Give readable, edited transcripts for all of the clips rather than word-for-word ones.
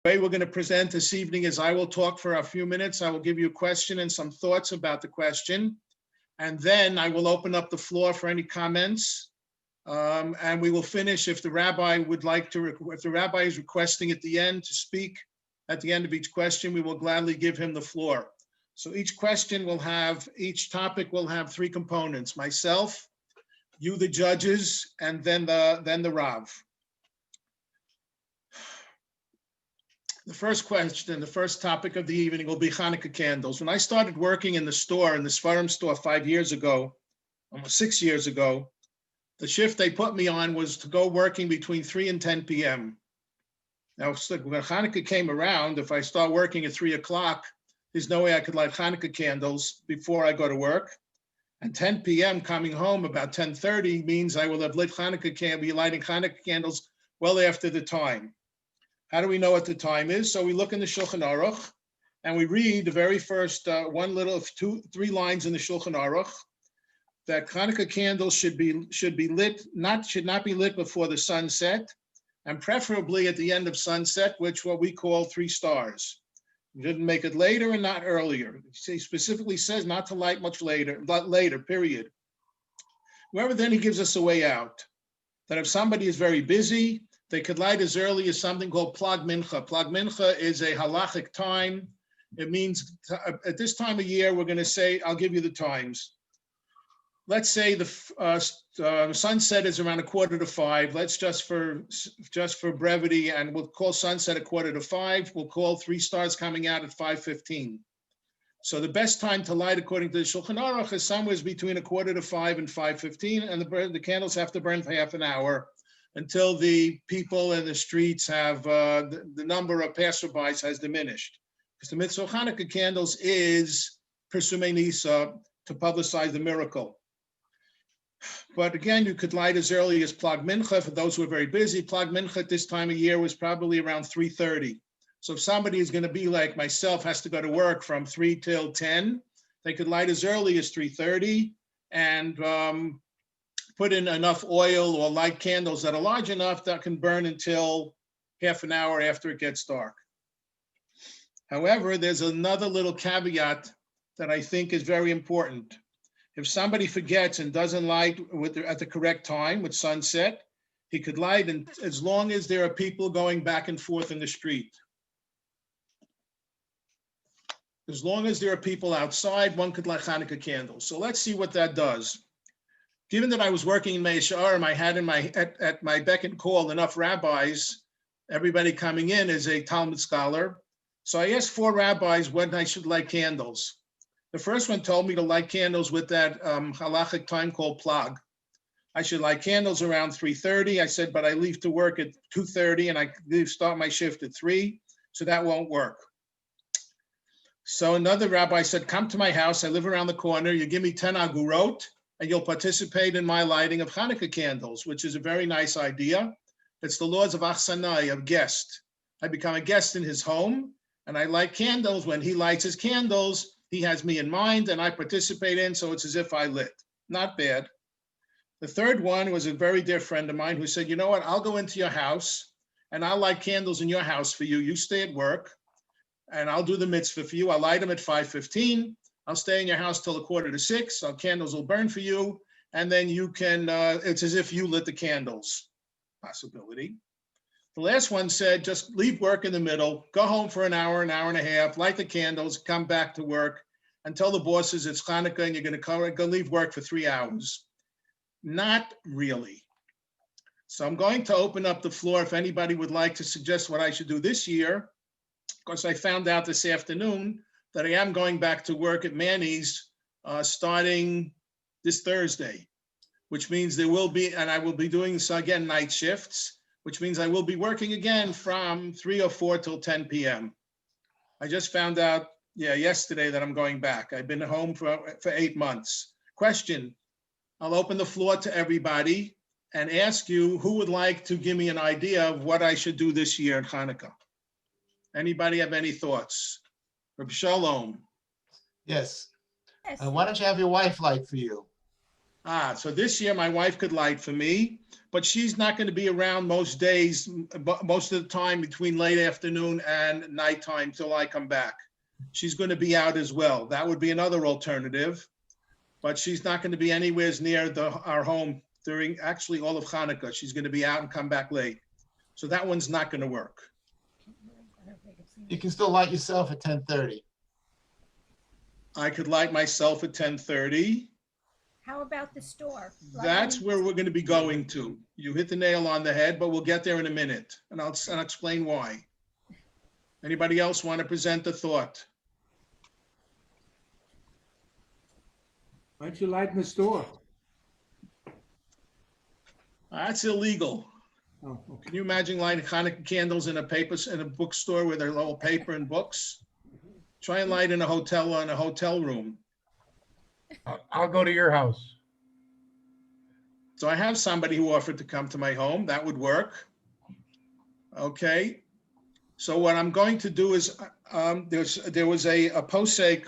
The way we're going to present this evening is I will talk for a few minutes. I will give you a question and some thoughts about the question. And then I will open up the floor for any comments. And we will finish if the rabbi would like to, if the rabbi is requesting at the end to speak at the end of each question, we will gladly give him the floor. So each question will have, each topic will have three components: myself, you, the judges, and then the Rav. The first question, the first topic of the evening will be Hanukkah candles. When I started working in the store, in the Sfarim store 5 years ago, almost 6 years ago, the shift they put me on was to go working between 3 and 10 p.m. Now, when Hanukkah came around, if I start working at 3 o'clock, there's no way I could light Hanukkah candles before I go to work. And 10 p.m. coming home about 10:30 means I will have lit be lighting Hanukkah candles well after the time. How do we know what the time is? So we look in the Shulchan Aruch and we read the very first three lines in the Shulchan Aruch that Hanukkah candles should not be lit before the sunset, and preferably at the end of sunset, which what we call 3 stars. You didn't make it later and not earlier. He specifically says not to light much later, period. However, then he gives us a way out, that if somebody is very busy, they could light as early as something called Plag Mincha. Plag Mincha is a halachic time. It means at this time of year, we're going to say, I'll give you the times. Let's say the sunset is around 4:45. Let's just for brevity, and we'll call sunset at 4:45. We'll call 3 stars coming out at 5:15. So the best time to light, according to the Shulchan Aruch, is somewhere between 4:45 and 5:15, and the candles have to burn for half an hour until the people in the streets have, the number of passerbys has diminished. Because the mitzvah of Hanukkah candles is Persumei Nisa, to publicize the miracle. But again, you could light as early as Plag Mincha. For those who are very busy, Plag Mincha at this time of year was probably around 3:30. So if somebody is going to be like myself, has to go to work from 3 till 10, they could light as early as 3:30 and put in enough oil or light candles that are large enough that can burn until half an hour after it gets dark. However, there's another little caveat that I think is very important. If somebody forgets and doesn't light at the correct time with sunset, he could light as long as there are people going back and forth in the street. As long as there are people outside, one could light Hanukkah candles. So let's see what that does. Given that I was working in Mei She'arim, I had at my beck and call enough rabbis, everybody coming in is a Talmud scholar. So I asked 4 rabbis when I should light candles. The first one told me to light candles with that halachic time called Plag. I should light candles around 3:30. I said, but I leave to work at 2:30 and I start my shift at 3, so that won't work. So another rabbi said, come to my house. I live around the corner. You give me 10 agurot, and you'll participate in my lighting of Hanukkah candles, which is a very nice idea. It's the laws of Achsanai, of guest. I become a guest in his home, and I light candles. When he lights his candles, he has me in mind, and I participate in, so it's as if I lit. Not bad. The third one was a very dear friend of mine who said, you know what, I'll go into your house, and I'll light candles in your house for you. You stay at work, and I'll do the mitzvah for you. I'll light them at 5:15. I'll stay in your house till 5:45. Our candles will burn for you. And then you can, it's as if you lit the candles. Possibility. The last one said, just leave work in the middle, go home for an hour and a half, light the candles, come back to work, and tell the bosses it's Hanukkah and you're going to go leave work for 3 hours. Not really. So I'm going to open up the floor if anybody would like to suggest what I should do this year. Of course, I found out this afternoon that I am going back to work at Manny's starting this Thursday, which means there will be, and I will be doing, so again, night shifts, which means I will be working again from 3 or 4 till 10 p.m. I just found out, yesterday that I'm going back. I've been home for 8 months. Question, I'll open the floor to everybody and ask you who would like to give me an idea of what I should do this year in Hanukkah. Anybody have any thoughts? Reb Shalom. Yes. Yes. Why don't you have your wife light for you? So this year my wife could light for me, but she's not going to be around most days, most of the time between late afternoon and nighttime till I come back. She's going to be out as well. That would be another alternative, but she's not going to be anywhere near our home during actually all of Hanukkah. She's going to be out and come back late. So that one's not going to work. You can still light yourself at 10:30. I could light myself at 10:30. How about the store? That's where we're going to be going to. You hit the nail on the head, but we'll get there in a minute, and I'll explain why. Anybody else want to present a thought? Why don't you light in the store? That's illegal. Oh, okay. Can you imagine lighting Hanukkah candles in a bookstore where they're all paper and books? Try and light in a hotel room. I'll go to your house. So I have somebody who offered to come to my home. That would work. Okay. So what I'm going to do is, there was a posek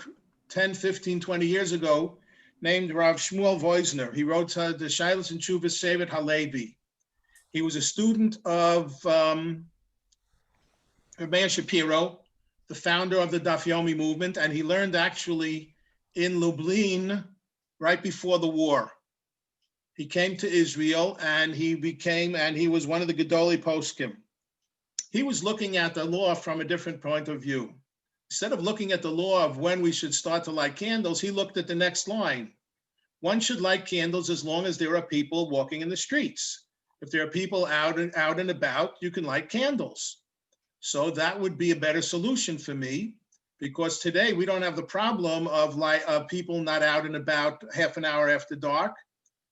10, 15, 20 years ago named Rav Shmuel Voisner. He wrote the Shilas and Chuvas Sevet Halevi. He was a student of Meir Shapiro, the founder of the Daf Yomi movement, and he learned actually in Lublin right before the war. He came to Israel and he was one of the Gedolei Poskim. He was looking at the law from a different point of view. Instead of looking at the law of when we should start to light candles, he looked at the next line. One should light candles as long as there are people walking in the streets. If there are people out and about, you can light candles. So that would be a better solution for me, because today we don't have the problem of people not out and about half an hour after dark.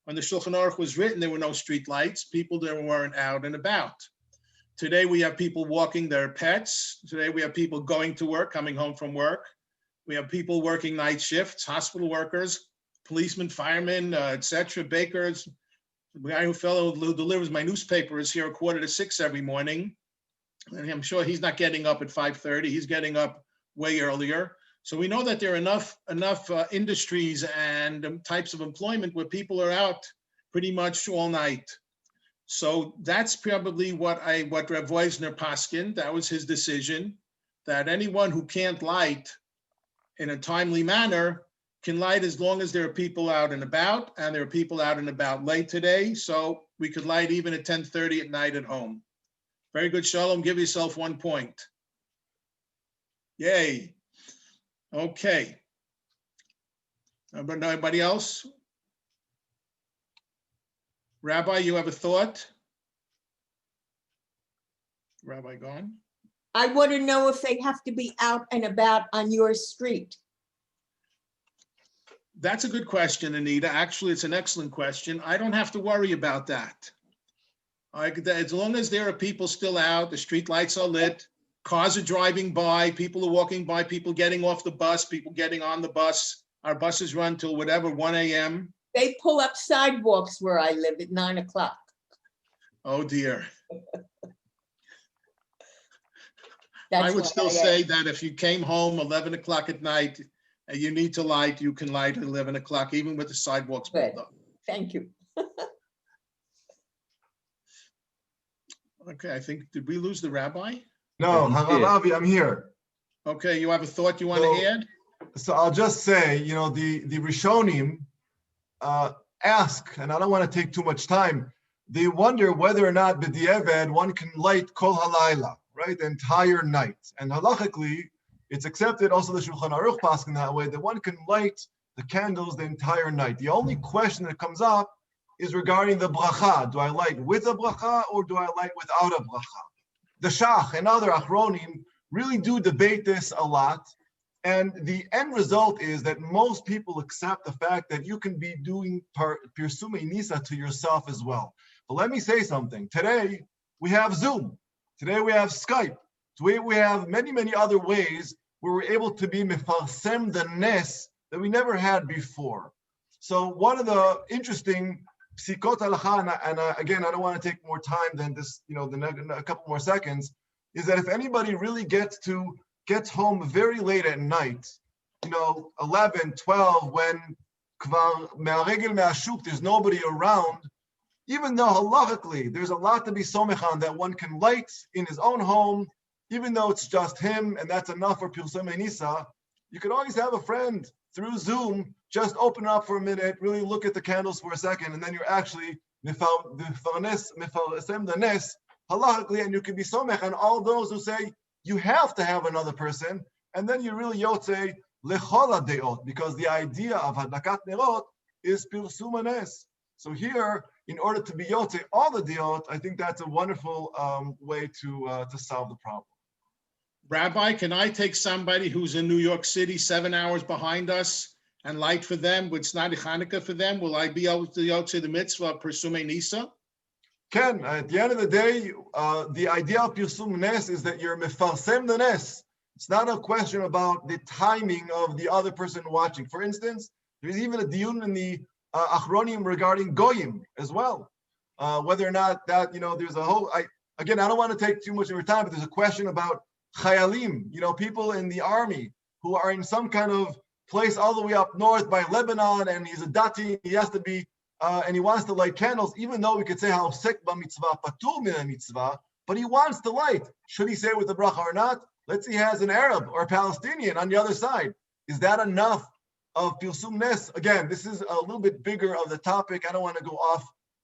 When the Shulchan Aruch was written, there were no street lights. People there weren't out and about. Today we have people walking their pets. Today we have people going to work, coming home from work. We have people working night shifts, hospital workers, policemen, firemen, etc., bakers. The guy who delivers my newspaper is here 5:45 every morning. And I'm sure he's not getting up at 5:30. He's getting up way earlier. So we know that there are enough industries and types of employment where people are out pretty much all night. So that's probably what Rav Weisner paskin, that was his decision, that anyone who can't light in a timely manner can light as long as there are people out and about, and there are people out and about late today. So we could light even at 10:30 at night at home. Very good, Shalom. Give yourself 1 point. Yay. Okay. Nobody else? Rabbi, you have a thought? Rabbi gone? I want to know if they have to be out and about on your street. That's a good question, Anita. Actually, it's an excellent question. I don't have to worry about that. As long as there are people still out, the street lights are lit, cars are driving by, people are walking by, people getting off the bus, people getting on the bus. Our buses run till 1 a.m. They pull up sidewalks where I live at 9 o'clock. Oh, dear. That's I would why still I say asked. that if you came home 11 o'clock at night and you need to light, you can light at 11 o'clock, even with the sidewalks pulled up. Thank you. Okay, I think, did we lose the rabbi? No, Hovevi, I'm here. Okay, you have a thought you want to add? So I'll just say, the Rishonim ask, and I don't want to take too much time, they wonder whether or not b'di'evad one can light kol halayla, right, the entire night. And halachically, it's accepted, also the Shulchan Aruch paskin that way, that one can light the candles the entire night. The only question that comes up is regarding the bracha. Do I light with a bracha or do I light without a bracha? The Shach and other Achronim really do debate this a lot. And the end result is that most people accept the fact that you can be doing Pirsumei Nisa to yourself as well. But let me say something. Today, we have Zoom. Today, we have Skype. Today, we have many, many other ways where we're able to be mefarsem the nes that we never had before. So one of the interesting psikot halacha, and again, I don't want to take more time than this, a couple more seconds, is that if anybody really gets home very late at night, 11, 12, when kvar me'aregel me'ashuk, there's nobody around, even though halachically there's a lot to be somech on that one can light in his own home, even though it's just him and that's enough for Pirsumei Nisa, you can always have a friend through Zoom, just open up for a minute, really look at the candles for a second, and then you're actually mifarnesem the nes halachically, and you can be somech on all those who say you have to have another person, and then you really yotze lechol deot, because the idea of hadlakat nerot is pirsum nes. So here, in order to be yotze all the deot, I think that's a wonderful way to solve the problem. Rabbi, can I take somebody who's in New York City 7 hours behind us and light for them with Snadi Hanukkah for them? Will I be able to yotze the mitzvah of Pirsumei Nisa? Ken, at the end of the day, the idea of Pirsum Nes is that you're mefarsem the Nes. It's not a question about the timing of the other person watching. For instance, there's even a diyun in the Achronim regarding Goyim as well. Whether or not that, there's a whole, I don't want to take too much of your time, but there's a question about Chayalim, people in the army who are in some kind of place all the way up north by Lebanon, and he's a dati, he has to be, and he wants to light candles, even though we could say ha'ofsek b'mitzvah patur min mitzvah, but he wants to light. Should he say it with the bracha or not? Let's say he has an Arab or a Palestinian on the other side. Is that enough of Pirsum Nes? Again, this is a little bit bigger of the topic. I don't want to go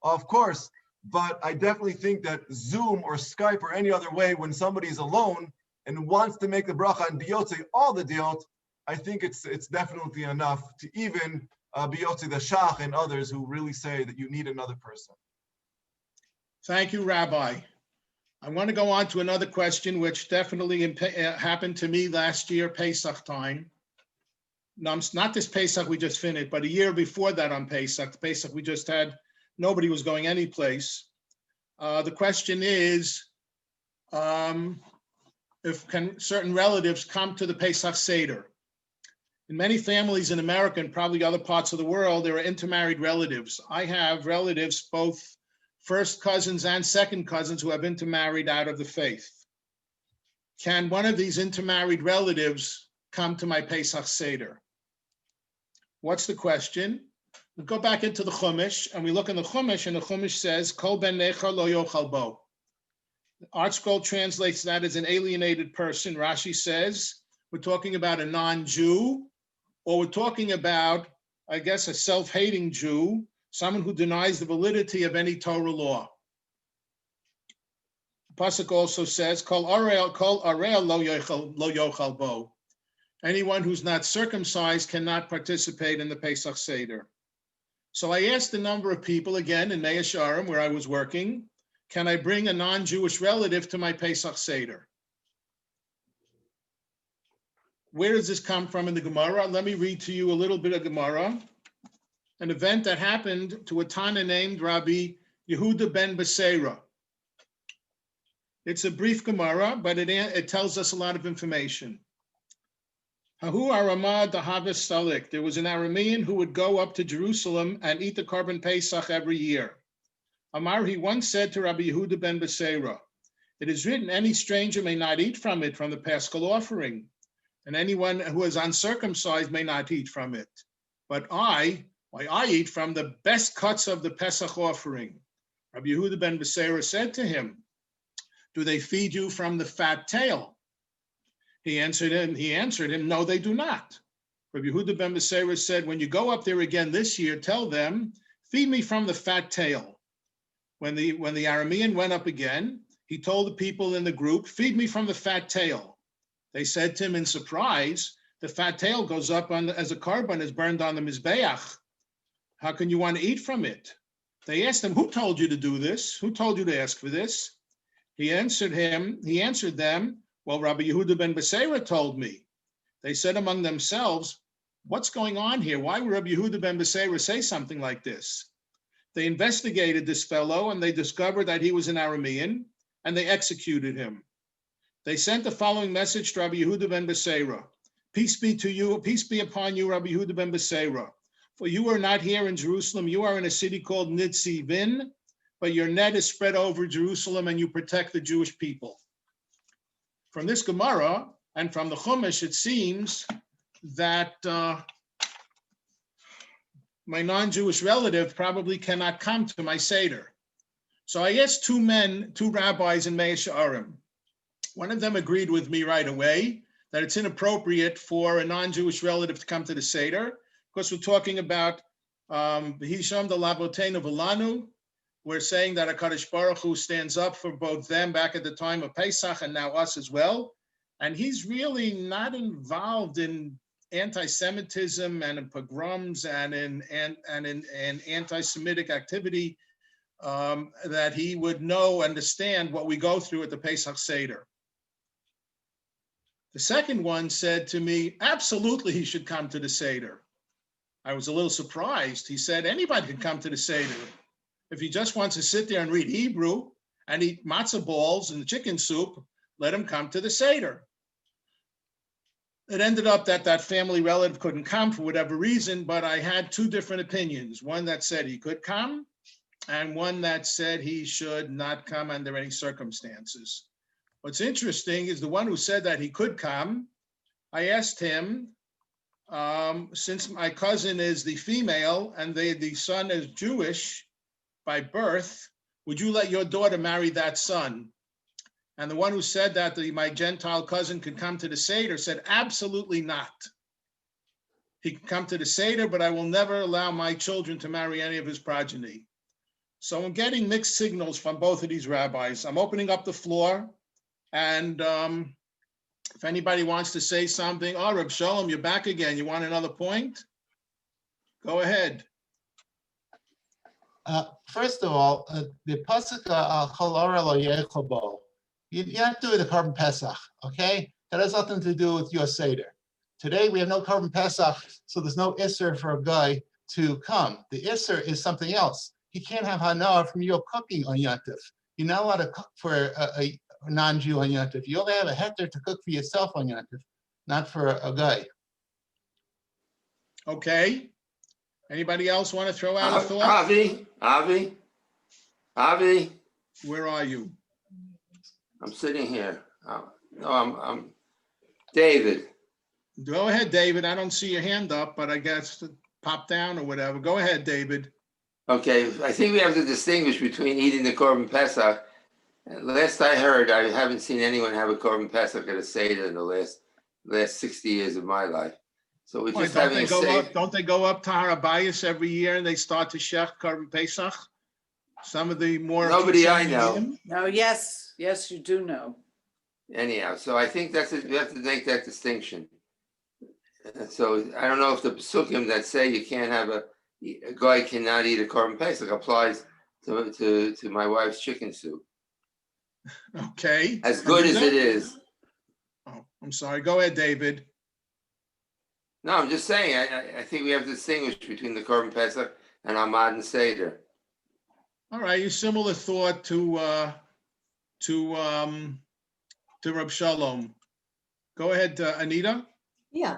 off course, but I definitely think that Zoom or Skype or any other way, when somebody's alone and wants to make the bracha and biyotze all the diot, I think it's definitely enough to even biyotze the shach and others who really say that you need another person. Thank you, Rabbi. I want to go on to another question, which definitely happened to me last year, Pesach time. No, not this Pesach we just finished, but a year before that on Pesach, the Pesach we just had, nobody was going anyplace. The question is, if can certain relatives come to the Pesach Seder? In many families in America and probably other parts of the world, there are intermarried relatives. I have relatives, both first cousins and second cousins, who have intermarried out of the faith. Can one of these intermarried relatives come to my Pesach Seder? What's the question? We go back into the Chumash and we look in the Chumash, and the Chumash says, Kol ben necha lo yochal bo. The Art Scroll translates that as an alienated person. Rashi says, we're talking about a non-Jew, or we're talking about, I guess, a self-hating Jew, someone who denies the validity of any Torah law. The Pasuk also says, Kol arel lo yochal bo. Anyone who's not circumcised cannot participate in the Pesach Seder. So I asked a number of people, again, in Mea Shearim, where I was working, can I bring a non-Jewish relative to my Pesach Seder? Where does this come from in the Gemara? Let me read to you a little bit of Gemara. An event that happened to a Tana named Rabbi Yehuda ben Beseira. It's a brief Gemara, but it tells us a lot of information. Hahu Aramah Dahavis Salik. There was an Aramean who would go up to Jerusalem and eat the Korban Pesach every year. Amar, he once said to Rabbi Yehuda ben Beseira, it is written, any stranger may not eat from it, from the Paschal offering, and anyone who is uncircumcised may not eat from it. But I eat from the best cuts of the Pesach offering. Rabbi Yehuda ben Beseira said to him, do they feed you from the fat tail? He answered him, no, they do not. Rabbi Yehuda ben Beseira said, when you go up there again this year, tell them, feed me from the fat tail. When the Aramean went up again, he told the people in the group, feed me from the fat tail. They said to him in surprise, the fat tail goes up as a korban is burned on the Mizbeach. How can you want to eat from it? They asked him, who told you to do this? Who told you to ask for this? He answered them, well, Rabbi Yehuda ben Beseira told me. They said among themselves, what's going on here? Why would Rabbi Yehuda ben Beseira say something like this? They investigated this fellow and they discovered that he was an Aramean, and they executed him. They sent the following message to Rabbi Yehuda ben Beseira. Peace be to you, peace be upon you, Rabbi Yehuda ben Beseira. For you are not here in Jerusalem, you are in a city called Nitzivin, but your net is spread over Jerusalem and you protect the Jewish people. From this Gemara and from the Chumash, it seems that my non-Jewish relative probably cannot come to my Seder. So I asked two rabbis in Mea She'arim. One of them agreed with me right away that it's inappropriate for a non-Jewish relative to come to the Seder, because we're talking about V'hisham de Lavotenu V'lanu. We're saying that HaKadosh Baruch Hu stands up for both them back at the time of Pesach and now us as well. And he's really not involved in anti-Semitism and in pogroms and in anti-Semitic activity, that he would understand what we go through at the Pesach Seder. The second one said to me, absolutely he should come to the Seder. I was a little surprised. He said, anybody can come to the Seder. If he just wants to sit there and read Hebrew and eat matzah balls and chicken soup, let him come to the Seder. It ended up that that family relative couldn't come for whatever reason, but I had two different opinions. One that said he could come, and one that said he should not come under any circumstances. What's interesting is the one who said that he could come, I asked him, since my cousin is the female and the son is Jewish by birth, would you let your daughter marry that son? And the one who said that my Gentile cousin could come to the Seder said, absolutely not. He can come to the Seder, but I will never allow my children to marry any of his progeny. So I'm getting mixed signals from both of these rabbis. I'm opening up the floor, and if anybody wants to say something, oh, Reb Shalom, you're back again. You want another point? Go ahead. First of all, the pasuk al cholora lo yechobo. You have to do the Korban Pesach, okay? That has nothing to do with your Seder. Today we have no Korban Pesach, so there's no Isser for a guy to come. The Isser is something else. He can't have Hana from your cooking on Yantif. You're not allowed to cook for a non-Jew on Yantif. You only have a hectare to cook for yourself on Yantif, not for a guy. Okay. Anybody else want to throw out a thought? Avi, Where are you? I'm sitting here. No, I'm David. Go ahead, David. I don't see your hand up, but I guess pop down or whatever. Go ahead, David. Okay, I think we have to distinguish between eating the Korban Pesach. Last I heard, I haven't seen anyone have a Korban Pesach at a Seder in the last 60 years of my life. So we're just having a Seder. Don't they go up to Harabayas every year and they start to shech Korban Pesach? Some of the more. Nobody I know. No, yes, you do know. Anyhow, so I think we have to make that distinction. So I don't know if the Pesukim that say you can't have a guy cannot eat a Korban Pesach applies to my wife's chicken soup. Okay. As good as it is. Oh, I'm sorry. Go ahead, David. No, I'm just saying, I think we have to distinguish between the Korban Pesach and our modern Seder. All right, you similar thought to Reb Shalom. Go ahead, Anita. Yeah.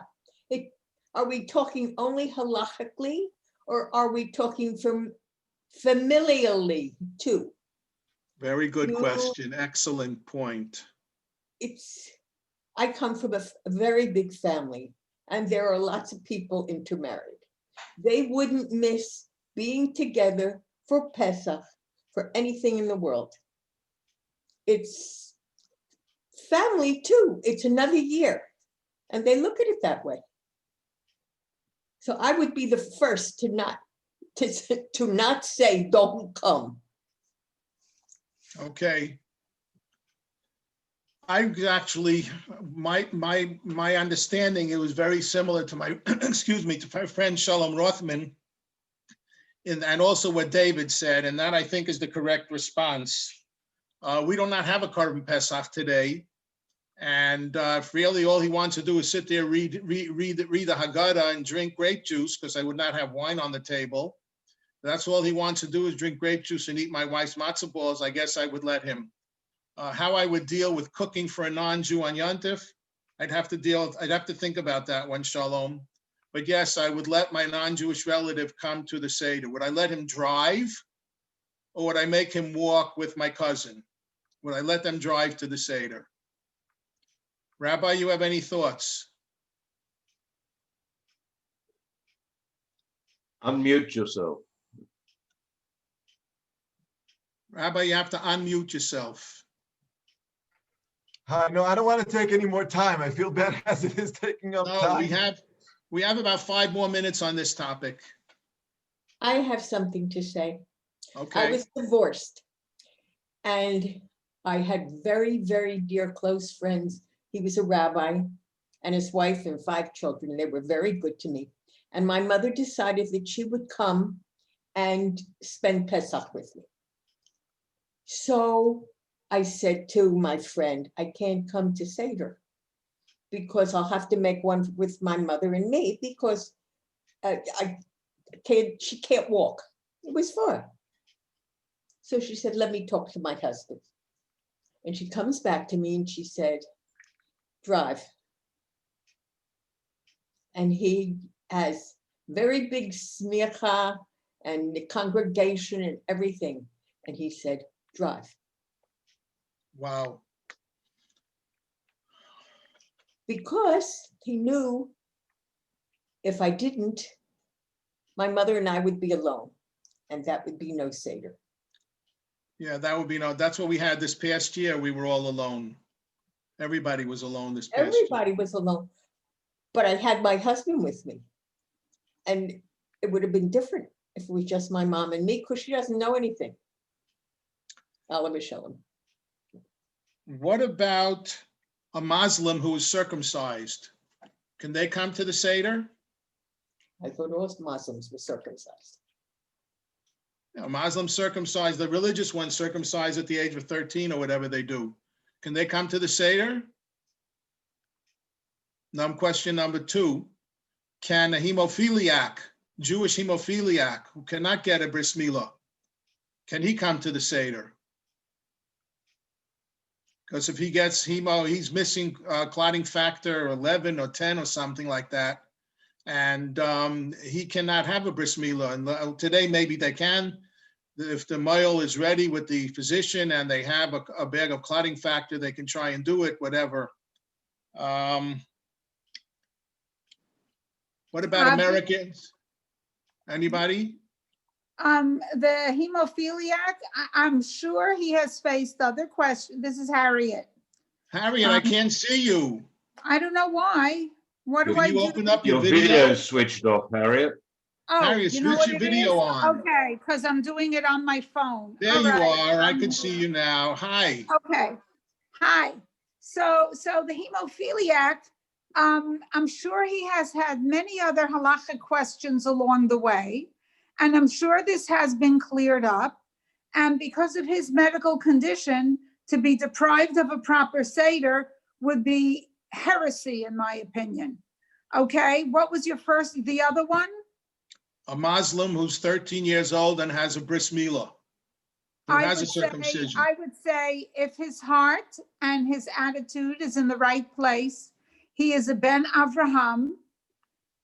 Are we talking only halachically, or are we talking from familially too? Very good question. Excellent point. I come from a very big family, and there are lots of people intermarried. They wouldn't miss being together for Pesach for anything in the world. It's family too. It's another year, and they look at it that way. So I would be the first to not say don't come. Okay. I actually, my understanding, it was very similar to my, excuse me, to my friend Shalom Rothman, and also what David said, and that I think is the correct response. We do not have a Korban Pesach today, and if really all he wants to do is sit there, read the Haggadah and drink grape juice, because I would not have wine on the table. That's all he wants to do is drink grape juice and eat my wife's matzah balls. I guess I would let him. How I would deal with cooking for a non-Jew on Yontif, I'd have to think about that one, Shalom. But yes, I would let my non-Jewish relative come to the Seder. Would I let him drive, or would I make him walk with my cousin? Would I let them drive to the Seder? Rabbi, you have any thoughts? Unmute yourself. Rabbi, you have to unmute yourself. No, I don't want to take any more time. I feel bad as it is taking up No, time. we have about 5 more minutes on this topic. I have something to say. I Okay, was divorced and I had very, very dear close friends. He was a rabbi and his wife and 5 children. They were very good to me. And my mother decided that she would come and spend Pesach with me. So I said to my friend, I can't come to Seder because I'll have to make one with my mother and me because she can't walk. It was far. So she said, let me talk to my husband. And she comes back to me and she said, drive. And he has very big smicha and the congregation and everything. And he said, drive. wow. Because he knew if I didn't, my mother and I would be alone. And that would be no Seder. Yeah, that would be, that's what we had this past year. We were all alone. Everybody was alone this past year. Everybody was alone. But I had my husband with me. And it would have been different if it was just my mom and me, because she doesn't know anything. Allah Shalom. What about a Muslim who is circumcised? Can they come to the Seder? I thought all Muslims were circumcised. Muslim circumcised, the religious ones circumcised at the age of 13 or whatever they do. Can they come to the Seder? Now, question number 2. Can a hemophiliac, Jewish hemophiliac, who cannot get a bris milah, can he come to the Seder? Because if he gets hemo, he's missing clotting factor 11 or 10 or something like that. And he cannot have a bris milah. And today, maybe they can. If the male is ready with the physician and they have a bag of clotting factor, they can try and do it, whatever. What about Americans? Anybody? The hemophiliac, I'm sure he has faced other questions. This is Harriet. Harriet, I can't see you. I don't know why. What do Can I you do? open up Your your video video? switched off, Harriet. Oh, Harriet, you know switch what your it video is? on. Okay, because I'm doing it on my phone. There All you right. are. I can see you now. Hi. Okay. Hi. So the hemophiliac, I'm sure he has had many other halachic questions along the way, and I'm sure this has been cleared up. And because of his medical condition, to be deprived of a proper Seder would be heresy, in my opinion. Okay, what was the other one? A Muslim who's 13 years old and has a bris milah, who has a circumcision. I would say if his heart and his attitude is in the right place, he is a Ben Avraham,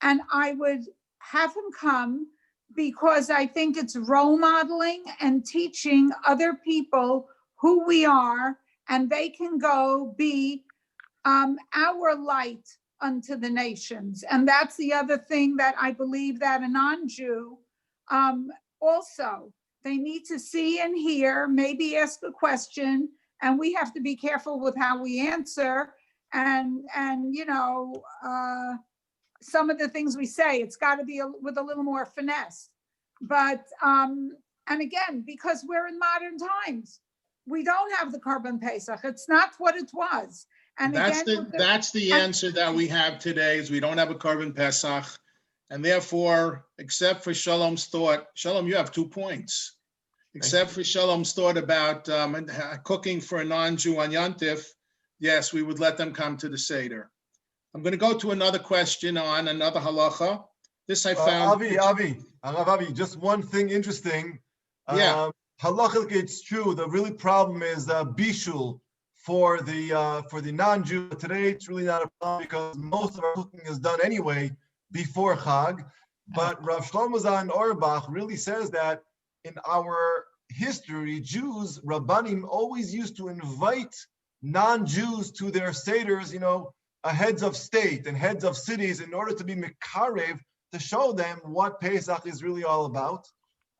and I would have him come because I think it's role modeling and teaching other people who we are, and they can go be our light unto the nations. And that's the other thing that I believe that a non-Jew also, they need to see and hear, maybe ask a question, and we have to be careful with how we answer. And some of the things we say, it's got to be with a little more finesse. But, and again, because we're in modern times, we don't have the Korban Pesach. It's not what it was. And that's the answer that we have today is we don't have a Korban Pesach. And therefore, except for Shalom's thought, Shalom, you have 2 points. Except for Shalom's thought about cooking for a non-Jew on Yontif, yes, we would let them come to the Seder. I'm going to go to another question on another halacha. This I found. Avi, just one thing interesting. Yeah. Halachically, it's true. The really problem is bishul for the non-Jew. Today, it's really not a problem because most of our cooking is done anyway before Chag. But Rav Shlomo Zalman Auerbach really says that in our history, Jews, Rabbanim, always used to invite non-Jews to their seders, heads of state and heads of cities in order to be mekarev, to show them what Pesach is really all about.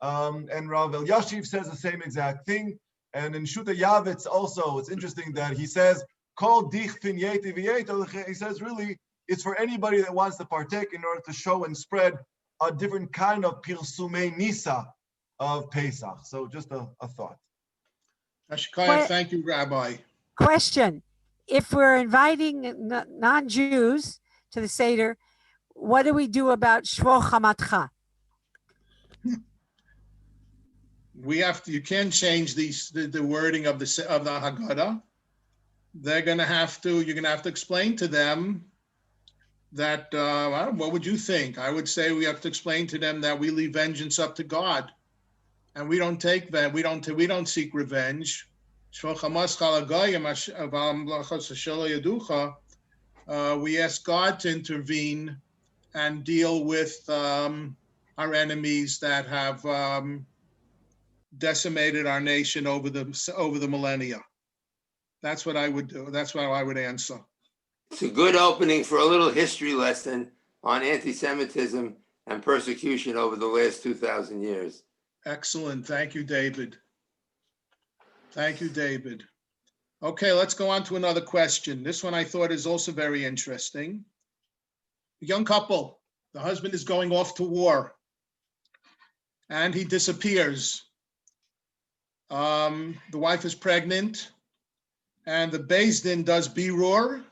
And Rav Elyashiv says the same exact thing. And in Shuta Yavitz also, it's interesting that he says, Kol dich fin yeti v'yeto. He says really, it's for anybody that wants to partake in order to show and spread a different kind of Pirsumei Nisa of Pesach. So just a thought. Ashkaya, thank you, Rabbi. Question: if we're inviting non-Jews to the Seder, what do we do about Shvo Chamatcha? We have to. You can't change the wording of the Haggadah. They're going to have to. You're going to have to explain to them that. What would you think? I would say we have to explain to them that we leave vengeance up to God, and we don't take that. We don't seek revenge. We ask God to intervene and deal with our enemies that have decimated our nation over the millennia. That's what I would do. That's what I would answer. It's a good opening for a little history lesson on anti-Semitism and persecution over the last 2,000 years. Excellent. Thank you, David. Thank you, David. Okay, let's go on to another question. This one I thought is also very interesting. A young couple, the husband is going off to war and he disappears. The wife is pregnant and the Beis Din does birur.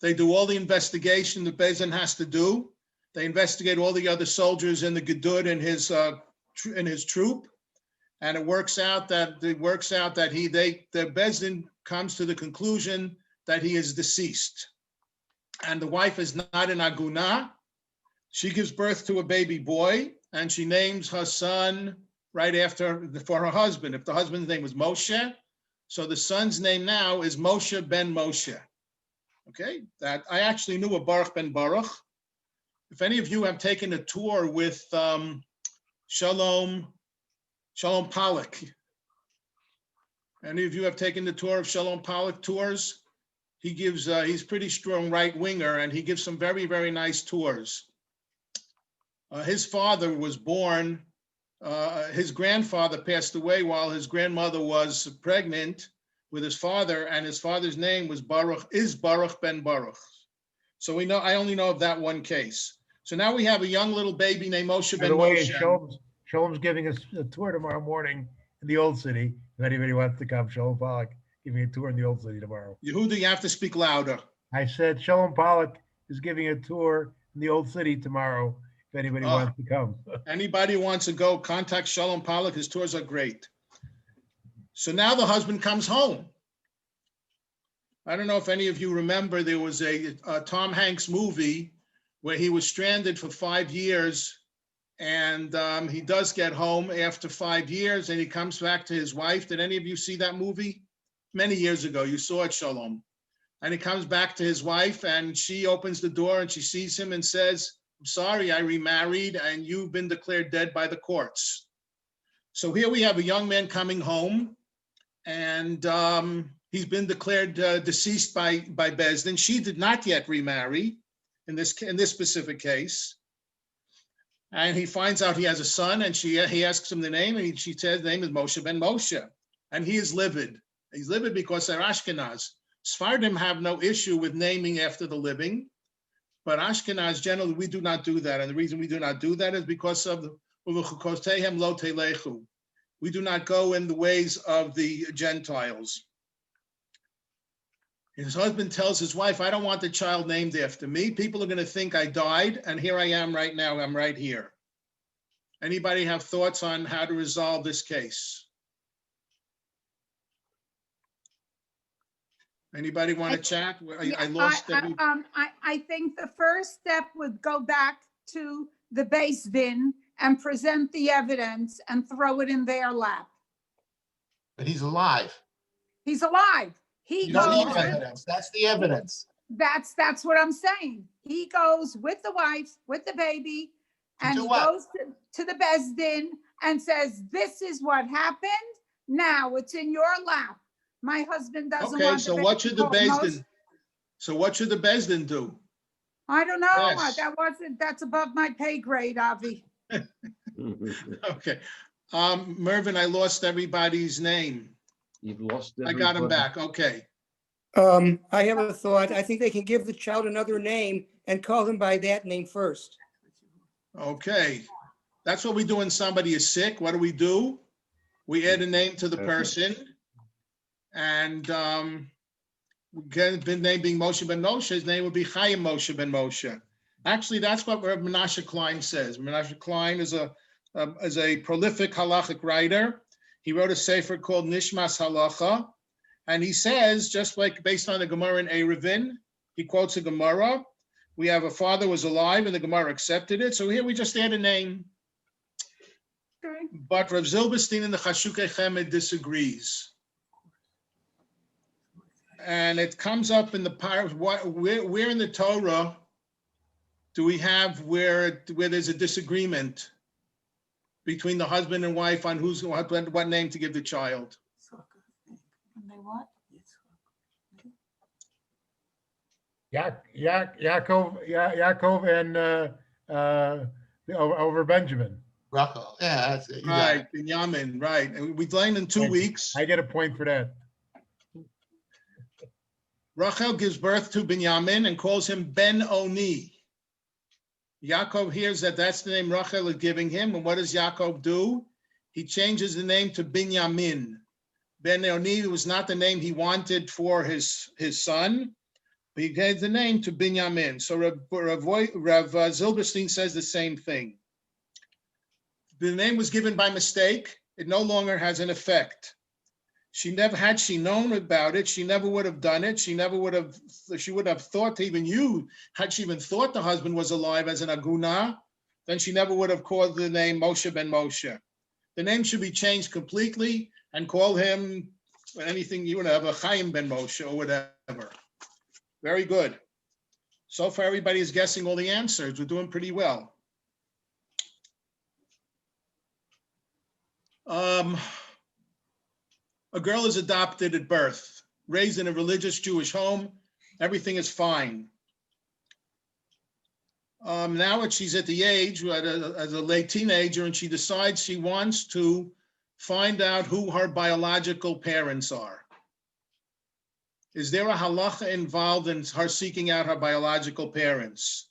They do all the investigation the Beis Din has to do. They investigate all the other soldiers in the Gedud in his troop. And it works out that the Beis Din comes to the conclusion that he is deceased. And the wife is not an aguna. She gives birth to a baby boy and she names her son right after for her husband. If the husband's name was Moshe, so the son's name now is Moshe ben Moshe. Okay, that I actually knew a Baruch ben Baruch. If any of you have taken a tour with Shalom Pollack. Any of you have taken the tour of Shalom Pollack tours? He gives, he's pretty strong right winger and he gives some very, very nice tours. His father was born, his grandfather passed away while his grandmother was pregnant with his father, and his father's name was Baruch ben Baruch. So we know, I only know of that one case. So now we have a young little baby named Moshe By ben the way, Moshe. Shalom's giving us a tour tomorrow morning in the Old City. If anybody wants to come, Shalom Pollack giving a tour in the Old City tomorrow. Yehuda, you have to speak louder. I said Shalom Pollack is giving a tour in the Old City tomorrow. If anybody wants to come. Anybody who wants to go, contact Shalom Pollack. His tours are great. So now the husband comes home. I don't know if any of you remember, there was a Tom Hanks movie where he was stranded for 5 years, and he does get home after 5 years and he comes back to his wife. Did any of you see that movie? Many years ago, you saw it, Shalom. And he comes back to his wife and she opens the door and she sees him and says, "I'm sorry, I remarried and you've been declared dead by the courts." So here we have a young man coming home and he's been declared deceased by Beis Din. She did not yet remarry in this specific case. And he finds out he has a son and he asks him the name and she says the name is Moshe ben Moshe. And he is livid. He's livid because they're Ashkenaz. Sephardim have no issue with naming after the living, but Ashkenaz generally, we do not do that. And the reason we do not do that is because of the we do not go in the ways of the Gentiles. His husband tells his wife, "I don't want the child named after me. People are going to think I died, and here I am right now. I'm right here." Anybody have thoughts on how to resolve this case? Anybody want to chat? I lost every... I think the first step would go back to the Beis Din and present the evidence and throw it in their lap. But he's alive. He's alive. You don't need evidence. That's the evidence. That's what I'm saying. He goes with the wife, with the baby, and he goes to the Beis Din and says, "This is what happened. Now it's in your lap. My husband doesn't want." Okay, so what should the Beis Din? So what should the Beis Din do? I don't know. Yes. That's above my pay grade, Avi. Okay. Mervyn, I lost everybody's name. You've lost I got him everybody. back. Okay. I have a thought. I think they can give the child another name and call him by that name first. Okay. That's what we do when somebody is sick. What do? We add a name to the person. And the name being Moshe ben Moshe, his name would be Chaim Moshe ben Moshe. Actually, that's what Reb Menashe Klein says. Menashe Klein is a prolific halachic writer. He wrote a sefer called Nishmas Halacha. And he says, just like based on the Gemara in Eruvin, he quotes a Gemara. We have a father was alive and the Gemara accepted it. So here we just add a name. Okay. But Rav Zilberstein in the Chashukei Chemed disagrees. And it comes up in the where in the Torah do we have where there's a disagreement between the husband and wife on what name to give the child? Yaakov and over Benjamin. Rachel, yeah, that's it. You got Right, it. Binyamin, right. And we learned in 2 weeks. I get a point for that. Rachel gives birth to Binyamin and calls him Ben Oni. Yaakov hears that that's the name Rachel is giving him. And what does Yaakov do? He changes the name to Binyamin. Ben Oni was not the name he wanted for his son. But he gave the name to Binyamin. So Rav Zilberstein says the same thing. The name was given by mistake. It no longer has an effect. Had she known about it, she never would have done it. She would have thought to even had she even thought the husband was alive as an aguna, then she never would have called the name Moshe ben Moshe. The name should be changed completely and call him anything you would have, a Chaim ben Moshe or whatever. Very good. So far, everybody is guessing all the answers. We're doing pretty well. A girl is adopted at birth, raised in a religious Jewish home. Everything is fine. Now she's at the age, as a late teenager, and she decides she wants to find out who her biological parents are. Is there a halacha involved in her seeking out her biological parents?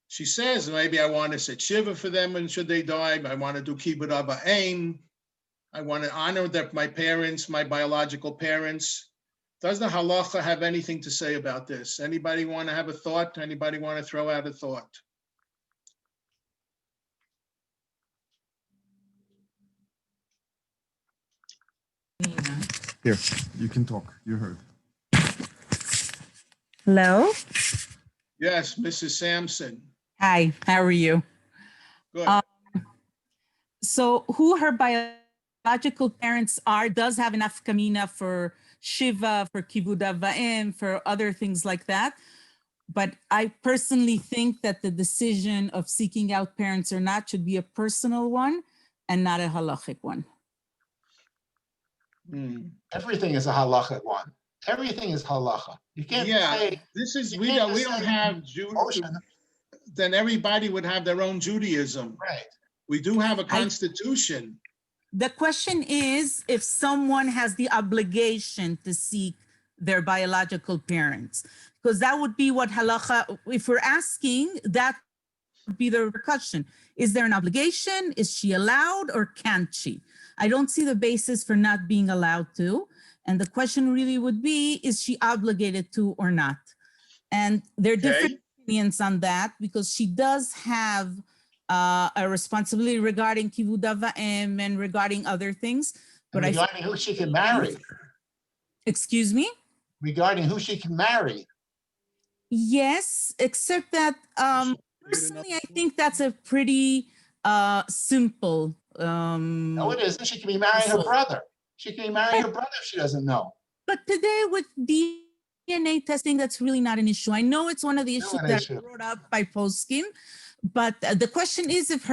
She says, maybe I want to sit shiva for them and should they die. I want to do kibbud ava'im. I want to honor my parents, my biological parents. Does the halacha have anything to say about this? Anybody want to have a thought? Anybody want to throw out a thought? Here, you can talk. You heard. Hello. Yes, Mrs. Sampson. Hi, how are you? Good. So who her biological parents are does have an afkamina for Shiva, for Kivud Ava'im, for other things like that. But I personally think that the decision of seeking out parents or not should be a personal one and not a halachic one. Everything is a halacha one. Everything is halacha. You can't say this is we don't have Judaism. Then everybody would have their own Judaism. Right. We do have a constitution. The question is if someone has the obligation to seek their biological parents, because that would be what halacha, if we're asking, that would be the repercussion. Is there an obligation? Is she allowed or can't she? I don't see the basis for not being allowed to. And the question really would be, is she obligated to or not? And there are different opinions on that because she does have a responsibility regarding Kivud Ava'im and regarding other things. But regarding who she can marry. Excuse me? Regarding who she can marry. Yes, except that personally, I think that's a pretty simple. No, it isn't. She can be marrying her brother. She can be marrying her brother if she doesn't know. But today with DNA testing, that's really not an issue. I know it's one of the issues that are brought up by poskim, but the question is if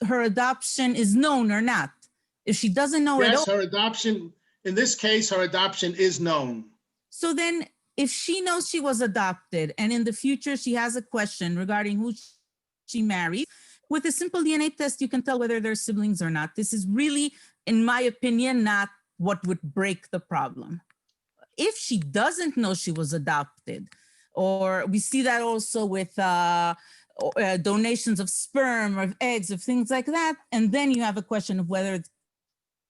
her adoption is known or not. If she doesn't know yes, her adoption, in this case, her adoption is known. So then if she knows she was adopted and in the future she has a question regarding who she married, with a simple DNA test, you can tell whether they're siblings or not. This is really, in my opinion, not what would break the problem. If she doesn't know she was adopted, or we see that also with donations of sperm or of eggs, of things like that, and then you have a question of whether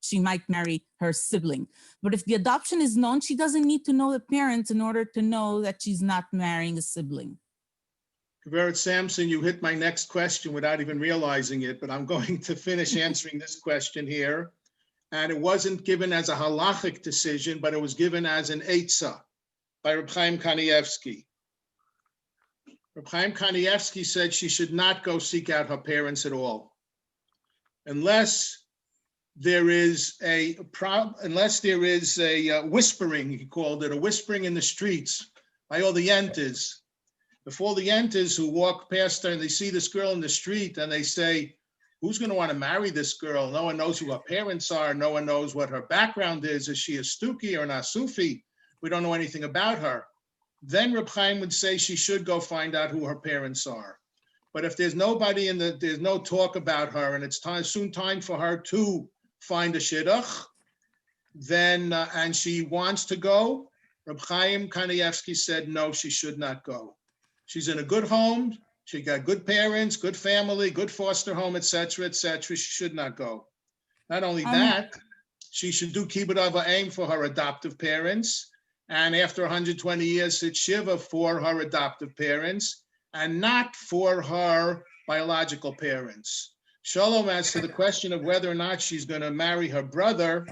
she might marry her sibling. But if the adoption is known, she doesn't need to know the parents in order to know that she's not marrying a sibling. Gaveret Sampson, you hit my next question without even realizing it, but I'm going to finish answering this question here. And it wasn't given as a halachic decision, but it was given as an eitzah by Reb Chaim Kanievsky. Reb Chaim Kanievsky said she should not go seek out her parents at all, unless there is a whispering, he called it, a whispering in the streets by all the yentas. If all the yentas who walk past her and they see this girl in the street and they say, who's going to want to marry this girl? No one knows who her parents are. No one knows what her background is. Is she a Stuki or an Asufi? We don't know anything about her. Then Reb Chaim would say she should go find out who her parents are. But if there's nobody there's no talk about her and it's soon time for her to find a shidduch, then, and she wants to go, Reb Chaim Kanievsky said, no, she should not go. She's in a good home. She got good parents, good family, good foster home, etc., etc. She should not go. Not only that, she should do kibbud av va'em for her adoptive parents, and after 120 years, sit shiva for her adoptive parents, and not for her biological parents. Shalom, as to the question of whether or not she's going to marry her brother,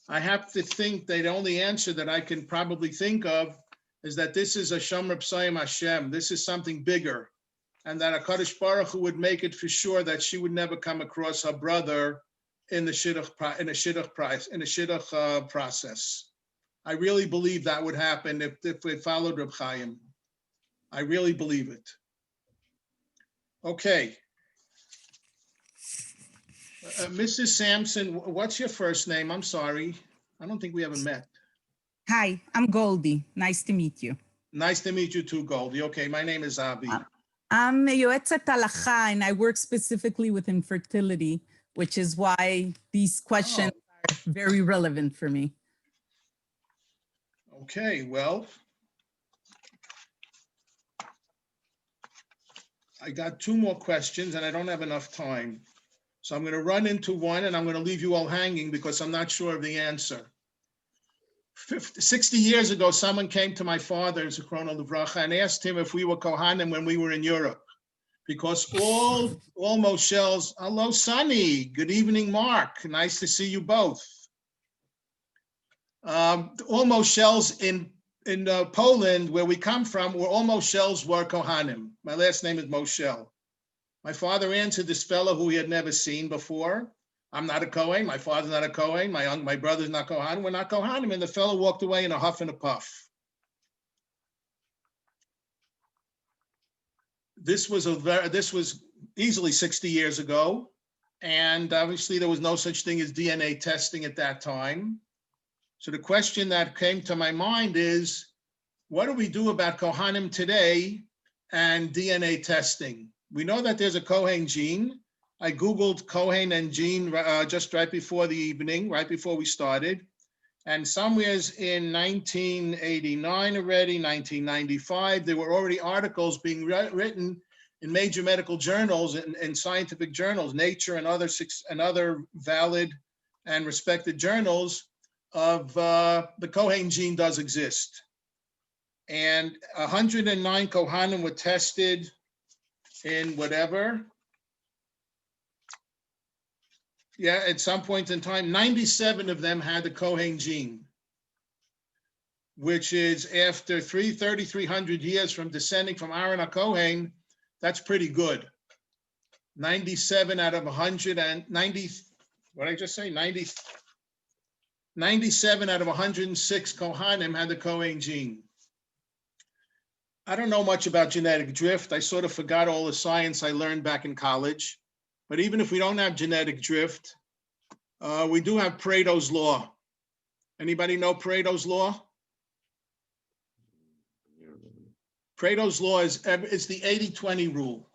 I have to think the only answer that I can probably think of is that this is a Shomer P'sayim Hashem. This is something bigger, and that HaKadosh Baruch Hu would make it for sure that she would never come across her brother in the shidduch process. I really believe that would happen if we followed Reb Chaim. I really believe it. Okay. Mrs. Sampson, what's your first name? I'm sorry. I don't think we ever met. Hi, I'm Goldie. Nice to meet you. Nice to meet you too, Goldie. Okay, my name is Abi. I'm Yoetzet Halacha, and I work specifically with infertility, which is why these questions are very relevant for me. Okay, well, I got two more questions and I don't have enough time. So I'm going to run into one and I'm going to leave you all hanging because I'm not sure of the answer. 60 years ago, someone came to my father, Zichrono Livracha, and asked him if we were Kohanim when we were in Europe. Because all Moshels, hello, Sonny, good evening, Mark, nice to see you both. All Moshels in Poland, where we come from, were all Moshels were Kohanim. My last name is Moshel. My father answered this fellow who he had never seen before. I'm not a Kohen. My father's not a Kohen. My brother's not Kohen. We're not Kohanim. And the fellow walked away in a huff and a puff. This was easily 60 years ago. And obviously there was no such thing as DNA testing at that time. So the question that came to my mind is, what do we do about Kohanim today and DNA testing? We know that there's a Kohen gene. I Googled Kohen and gene just right before the evening, right before we started. And somewheres in 1989 already, 1995, there were already articles being written in major medical journals and scientific journals, Nature and other valid and respected journals of the Kohen gene does exist. And 109 Kohanim were tested in whatever. Yeah, at some point in time, 97 of them had the Kohen gene, which is after 3,300 years from descending from Aaron HaKohen, that's pretty good. 97 out of 190, what did I just say? 97 out of 106 Kohanim had the Kohen gene. I don't know much about genetic drift. I sort of forgot all the science I learned back in college. But even if we don't have genetic drift, we do have Pareto's law. Anybody know Pareto's law? Pareto's law is it's the 80-20 rule.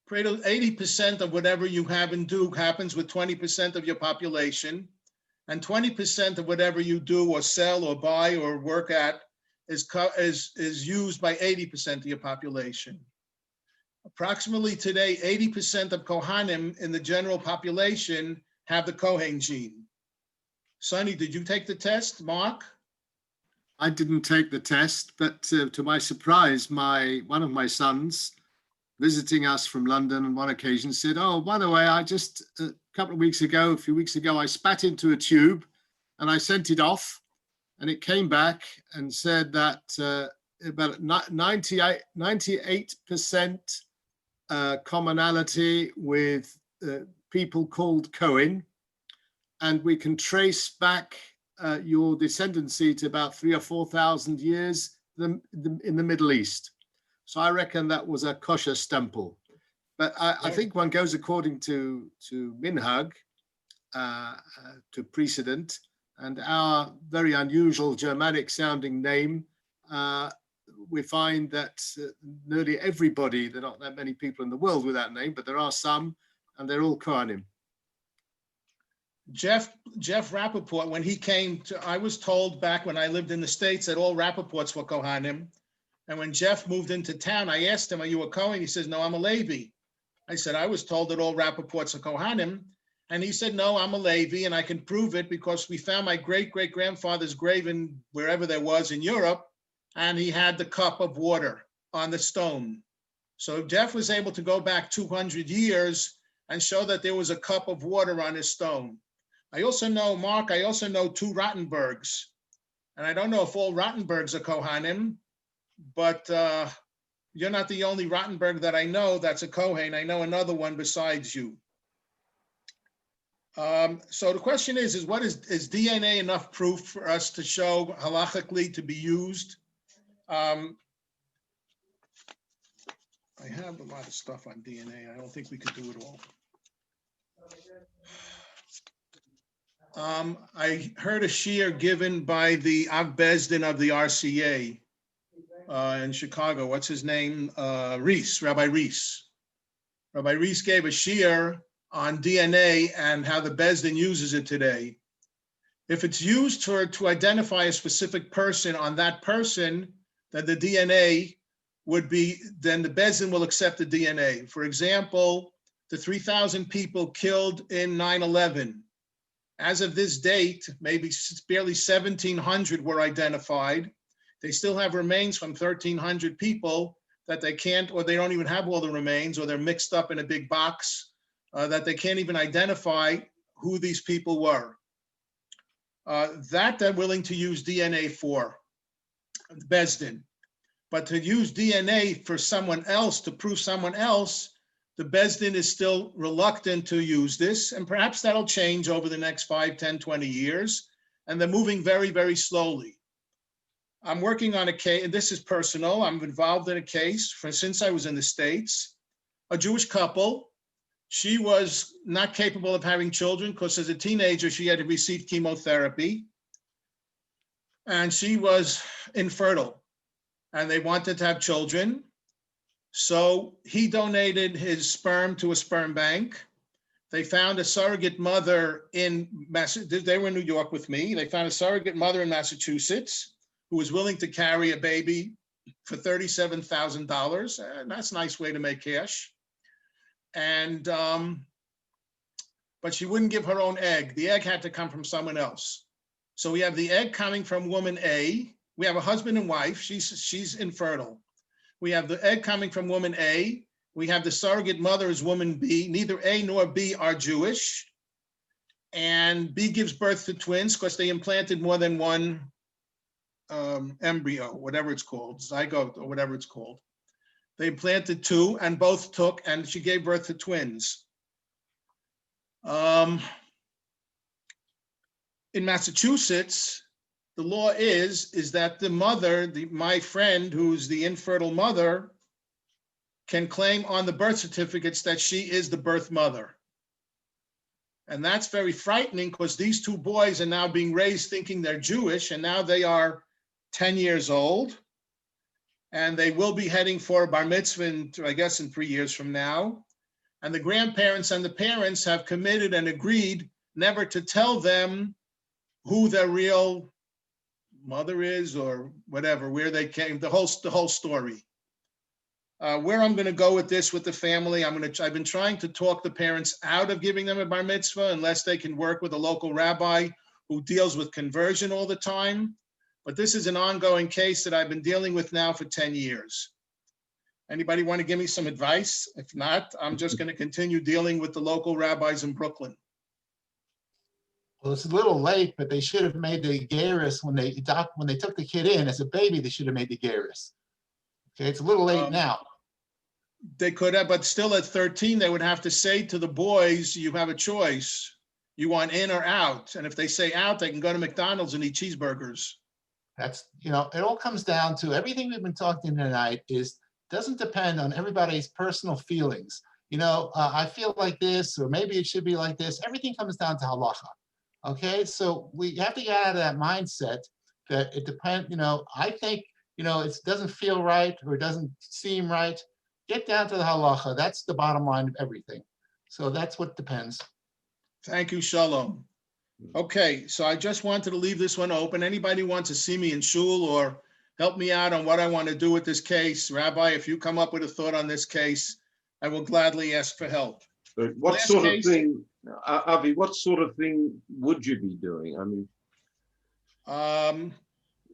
Pareto, 80% of whatever you have and do happens with 20% of your population, and 20% of whatever you do or sell or buy or work at is used by 80% of your population. Approximately today, 80% of Kohanim in the general population have the Kohen gene. Sonny, did you take the test? Mark? I didn't take the test, but to my surprise, one of my sons visiting us from London on one occasion said, "Oh, by the way, I just a few weeks ago, I spat into a tube and I sent it off, and it came back and said that about 98% commonality with people called Cohen, and we can trace back your descendancy to about 3,000 or 4,000 years in the Middle East." So I reckon that was a kosher stempel. But I think one goes according to minhag, to precedent, and our very unusual Germanic sounding name, we find that nearly everybody, there are not that many people in the world with that name, but there are some, and they're all Kohanim. Jeff Rappaport, when he came to, I was told back when I lived in the States that all Rappaports were Kohanim. And when Jeff moved into town, I asked him, "Are you a Kohen?" He says, "No, I'm a Levi." I said, "I was told that all Rappaports are Kohanim." And he said, "No, I'm a Levi, and I can prove it because we found my great-great-grandfather's grave in wherever there was in Europe, and he had the cup of water on the stone." So Jeff was able to go back 200 years and show that there was a cup of water on his stone. I also know, Mark, I also know 2 Rottenbergs. And I don't know if all Rottenbergs are Kohanim, but you're not the only Rottenberg that I know that's a Kohen. I know another one besides you. So the question is what is DNA enough proof for us to show halachically to be used? I have a lot of stuff on DNA. I don't think we could do it all. I heard a shiur given by the Av Bezdin of the RCA in Chicago. What's his name? Reese, Rabbi Reese. Rabbi Reese gave a shiur on DNA and how the Bezdin uses it today. If it's used to identify a specific person on that person, then the DNA would be, then the Bezdin will accept the DNA. For example, the 3,000 people killed in 9/11. As of this date, maybe barely 1,700 were identified. They still have remains from 1,300 people that they can't, or they don't even have all the remains, or they're mixed up in a big box that they can't even identify who these people were. That they're willing to use DNA for, Bezdin. But to use DNA for someone else, to prove someone else, the Bezdin is still reluctant to use this, and perhaps that'll change over the next 5, 10, 20 years, and they're moving very, very slowly. I'm working on a case, and this is personal, I'm involved in a case since I was in the States, a Jewish couple. She was not capable of having children because as a teenager, she had to receive chemotherapy, and she was infertile, and they wanted to have children. So he donated his sperm to a sperm bank. They found a surrogate mother in Massachusetts. They were in New York with me. They found a surrogate mother in Massachusetts who was willing to carry a baby for $37,000. And that's a nice way to make cash. And, but she wouldn't give her own egg. The egg had to come from someone else. So we have the egg coming from woman A. We have a husband and wife. She's infertile. We have the egg coming from woman A. We have the surrogate mother as woman B. Neither A nor B are Jewish. And B gives birth to twins because they implanted more than one embryo, whatever it's called, zygote or whatever it's called. They implanted 2 and both took, and she gave birth to twins. In Massachusetts, the law is that the mother, my friend who's the infertile mother, can claim on the birth certificates that she is the birth mother. And that's very frightening because these 2 boys are now being raised thinking they're Jewish, and now they are 10 years old. and they will be heading for bar mitzvah I guess in 3 years from now. And the grandparents and the parents have committed and agreed never to tell them who their real mother is or whatever, where they came, the whole story. Where I'm going to go with this with the family, I've been trying to talk the parents out of giving them a bar mitzvah unless they can work with a local rabbi who deals with conversion all the time. But this is an ongoing case that I've been dealing with now for 10 years. Anybody want to give me some advice? If not, I'm just going to continue dealing with the local rabbis in Brooklyn. Well, it's a little late, but they should have made the gerus when they took the kid in as a baby. They should have made the gerus. Okay, it's a little late now. They could have, but still at 13, they would have to say to the boys, you have a choice. You want in or out. And if they say out, they can go to McDonald's and eat cheeseburgers. That's, it all comes down to everything we've been talking tonight doesn't depend on everybody's personal feelings. I feel like this, or maybe it should be like this. Everything comes down to halacha. Okay, so we have to get out of that mindset that it depends, I think, it doesn't feel right or it doesn't seem right. Get down to the halacha. That's the bottom line of everything. So that's what depends. Thank you, Shalom. Okay, so I just wanted to leave this one open. Anybody wants to see me in shul or help me out on what I want to do with this case? Rabbi, if you come up with a thought on this case, I will gladly ask for help. What Last sort case- of thing, Avi, what sort of thing would you be doing? I mean,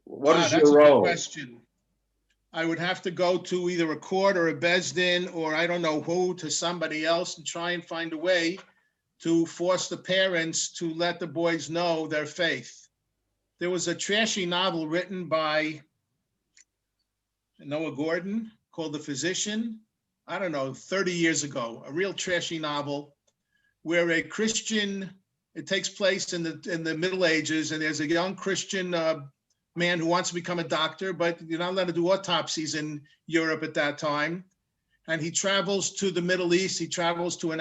what is that's your a good role? question. I would have to go to either a court or a bezdin or I don't know who, to somebody else and try and find a way to force the parents to let the boys know their faith. There was a trashy novel written by Noah Gordon called The Physician, I don't know, 30 years ago, a real trashy novel where a Christian, it takes place in the Middle Ages, and there's a young Christian man who wants to become a doctor, but you're not allowed to do autopsies in Europe at that time. And he travels to the Middle East. He travels to an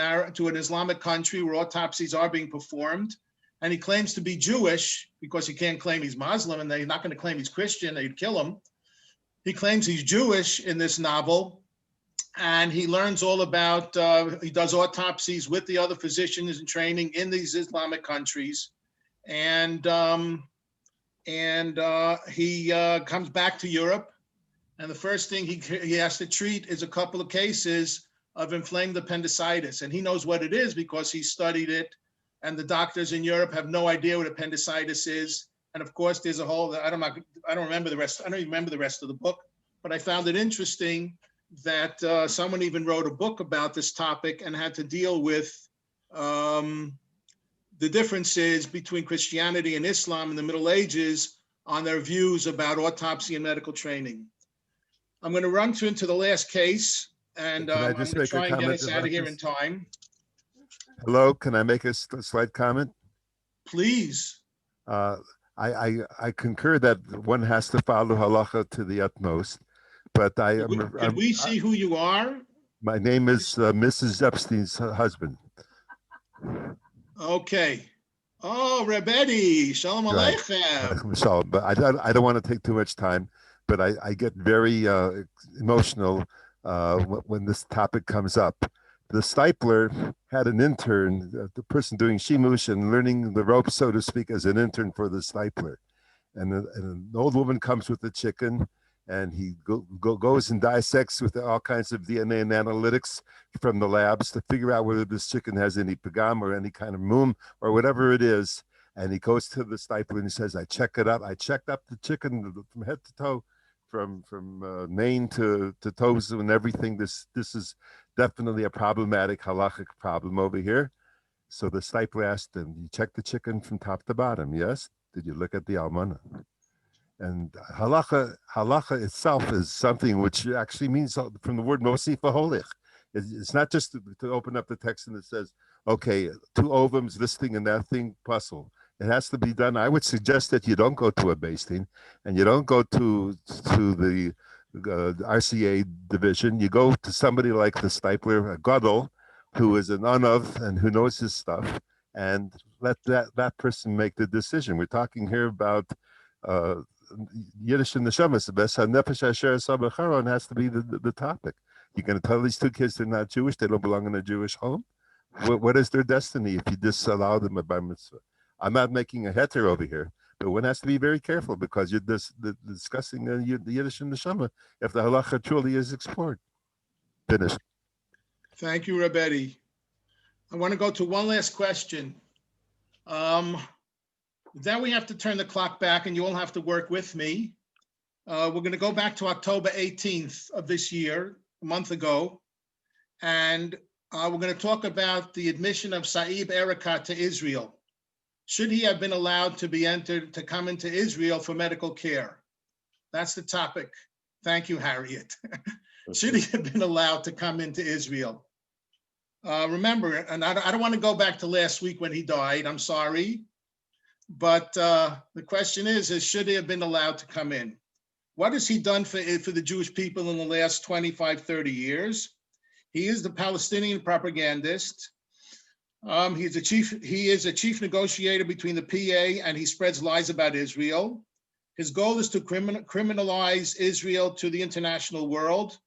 Islamic country where autopsies are being performed. And he claims to be Jewish because he can't claim he's Muslim, and they're not going to claim he's Christian. They'd kill him. He claims he's Jewish in this novel. And he learns all about, he does autopsies with the other physicians in training in these Islamic countries. And he comes back to Europe. And the first thing he has to treat is a couple of cases of inflamed appendicitis. And he knows what it is because he studied it. And the doctors in Europe have no idea what appendicitis is. And of course, there's a whole, I don't remember the rest. I don't even remember the rest of the book, but I found it interesting that someone even wrote a book about this topic and had to deal with the differences between Christianity and Islam in the Middle Ages on their views about autopsy and medical training. I'm going to run into the last case, and Can I I'm going just to make a try and get comment us out about of here this? in time. Hello, can I make a slight comment? Please. I concur that one has to follow halacha to the utmost, but Can we see who you are? my name is Mrs. Epstein's husband. Okay. Oh, Rebedi, Shalom Right. Aleichem. So, but I don't want to take too much time, but I get very emotional when this topic comes up. The Stipler had an intern, the person doing shimush and learning the ropes, so to speak, as an intern for the Stipler. And an old woman comes with the chicken, and he goes and dissects with all kinds of DNA and analytics from the labs to figure out whether this chicken has any pagam or any kind of mum or whatever it is. And he goes to the Stipler and he says, I checked up the chicken from head to toe, from mane to toes and everything. This is definitely a problematic halachic problem over here. So the Stipler asked him, you checked the chicken from top to bottom, yes? Did you look at the almana? And halacha itself is something which actually means from the word mosif holich. It's not just to open up the text and it says, okay, 2 ovums, this thing and that thing, puzzle. It has to be done. I would suggest that you don't go to a basting and you don't go to the RCA division. You go to somebody like the Stipler, a gadol, who is an unav and who knows his stuff, and let that person make the decision. We're talking here about Yiddish in the Shemas, the best nefesh asher sabacharon has to be the topic. You're going to tell these two kids they're not Jewish, they don't belong in a Jewish home? What is their destiny if you disallow them a bar mitzvah? I'm not making a heter over here, but one has to be very careful because you're discussing the Yiddish in the Shema if the halacha truly is explored. Finish. Thank you, Rabbetti. I want to go to one last question. Then we have to turn the clock back and you all have to work with me. We're going to go back to October 18th of this year, a month ago. And we're going to talk about the admission of Saib Erekat to Israel. Should he have been allowed to be entered to come into Israel for medical care? That's the topic. Thank you, Harriet. Should he have been allowed to come into Israel? Remember, and I don't want to go back to last week when he died, I'm sorry. But the question is should he have been allowed to come in? What has he done for the Jewish people in the last 25, 30 years? He is the Palestinian propagandist. He is a chief negotiator between the PA and he spreads lies about Israel. His goal is to criminalize Israel to the international world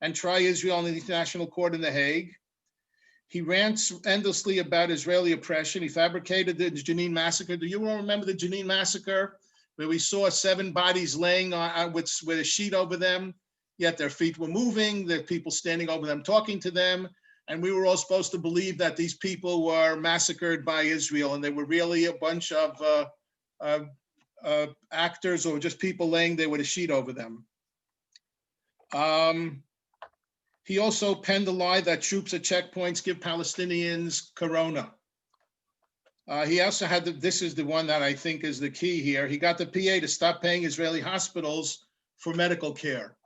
and try Israel in the International Court in The Hague. He rants endlessly about Israeli oppression. He fabricated the Jenin massacre. Do you all remember the Jenin massacre, where we saw 7 bodies laying on with a sheet over them, yet their feet were moving, there were people standing over them talking to them, and we were all supposed to believe that these people were massacred by Israel, and they were really a bunch of actors or just people laying there with a sheet over them. He also penned a lie that troops at checkpoints give Palestinians corona. He also had, this is the one that I think is the key here. He got the PA to stop paying Israeli hospitals for medical care.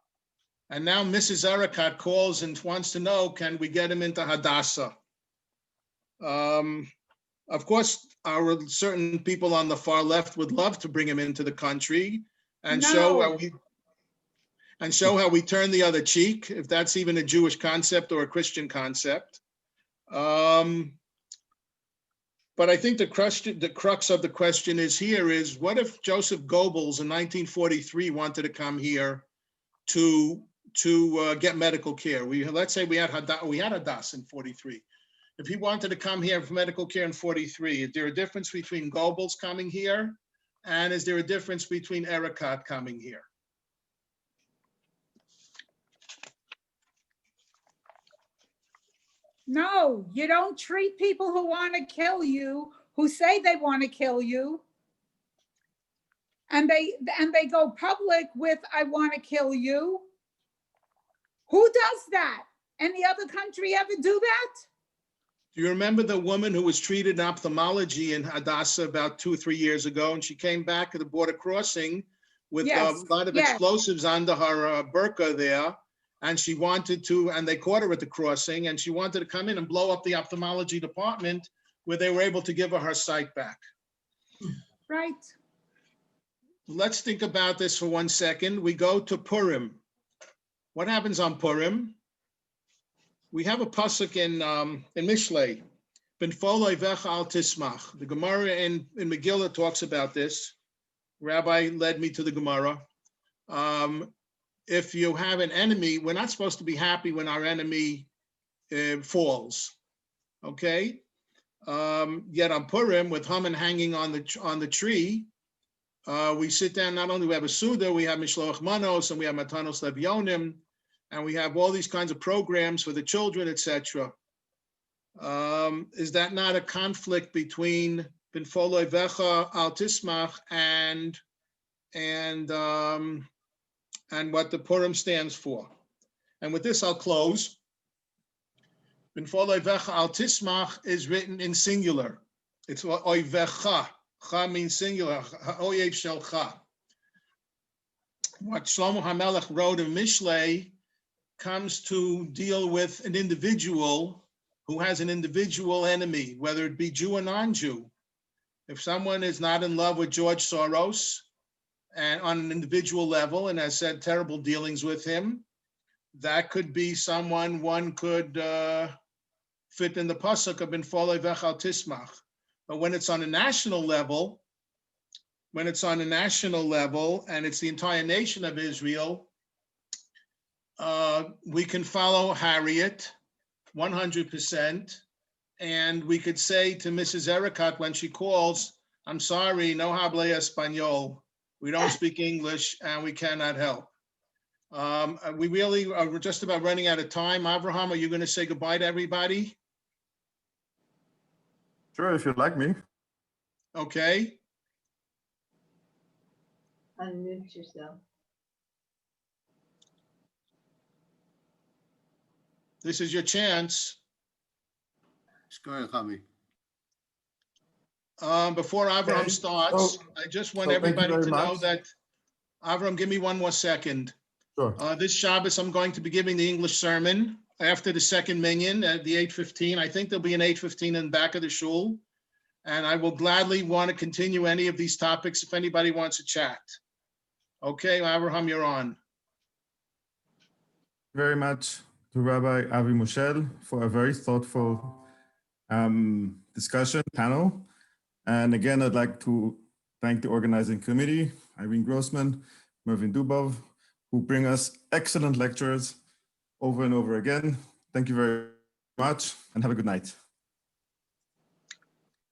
And now Mrs. Erekat calls and wants to know, can we get him into Hadassah? Of course, our certain people on the far left would love to bring him into the country and show how we turn the other cheek, if that's even a Jewish concept or a Christian concept. But I think the crux of the question is what if Joseph Goebbels in 1943 wanted to come here to get medical care? Let's say we had Hadassah in 43. If he wanted to come here for medical care in 43, is there a difference between Goebbels coming here? And is there a difference between Erekat coming here? No, you don't treat people who want to kill you, who say they want to kill you, and they go public with, I want to kill you. Who does that? Any other country ever do that? Do you remember the woman who was treated in ophthalmology in Hadassah about 2 or 3 years ago, and she came back at the border crossing with a lot of explosives under her burqa there, and she wanted to, and they caught her at the crossing, and she wanted to come in and blow up the ophthalmology department where they were able to give her sight back. Right. Let's think about this for 1 second. We go to Purim. What happens on Purim? We have a pasuk in Mishlei, Ben foloi vecha al tismach. The Gemara in Megillah talks about this. Rabbi led me to the Gemara. If you have an enemy, we're not supposed to be happy when our enemy falls, okay? Yet on Purim, with Haman hanging on the tree, we sit down, not only we have a Suda, we have Mishloach Manos, and we have Matanos Levionim, and we have all these kinds of programs for the children, etc. Is that not a conflict between Ben foloi vecha al tismach and what the Purim stands for? And with this, I'll close. Ben foloi vecha al tismach is written in singular. It's oivecha. Cha means singular. Oyev shelcha. What Shlomo HaMelech wrote in Mishlei comes to deal with an individual who has an individual enemy, whether it be Jew or non-Jew. If someone is not in love with George Soros and on an individual level and has had terrible dealings with him, that could be someone one could fit in the pasuk of Ben foloi vecha al tismach. But when it's on a national level, when it's on a national level and it's the entire nation of Israel, we can follow Harriet 100%. And we could say to Mrs. Ericat when she calls, I'm sorry, no habla español. We don't speak English and we cannot help. We really are just about running out of time. Avraham, are you going to say goodbye to everybody? Sure, if you'd like me. Okay. Unmute yourself. This is your chance. Before Avram Okay. starts, So- I just want so thank you everybody very to know much. that, Avram, give me one more second. Sure. This Shabbos, I'm going to be giving the English sermon after the second minyan at the 8:15. I think there'll be an 8:15 in the back of the shul. And I will gladly want to continue any of these topics if anybody wants to chat. Okay, Avraham, you're on. Very much to Rabbi Avi Moshel for a very thoughtful discussion panel. And again, I'd like to thank the organizing committee, Irene Grossman, Mervyn Dubov, who bring us excellent lectures over and over again. Thank you very much and have a good night.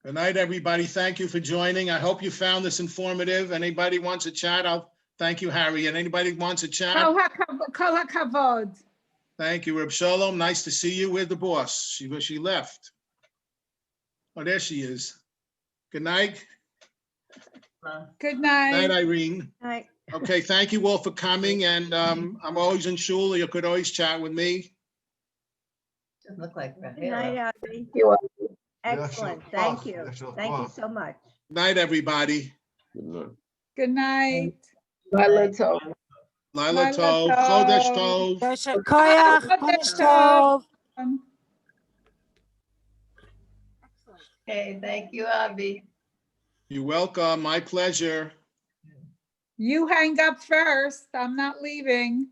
Good night, everybody. Thank you for joining. I hope you found this informative. Anybody wants to chat, I'll thank you, Harry. And anybody wants to chat? Kol hakavod. Thank you, Reb Shalom. Nice to see you. Where's the boss? She left. Oh, there she is. Good night. Good Night, night. Irene. Night. Okay, thank you all for coming. And I'm always in shul. You could always chat with me. Doesn't look like Good night, Rahela. Avi. Yeah, Excellent. sure. Thank Yeah, you. sure. Thank you so much. Night, everybody. Good night. Lila Lila Tov. Tov. Chodesh Tov. Yosher Koyach, Chodesh Tov. Okay, thank you, Avi. You're welcome. My pleasure. You hang up first. I'm not leaving.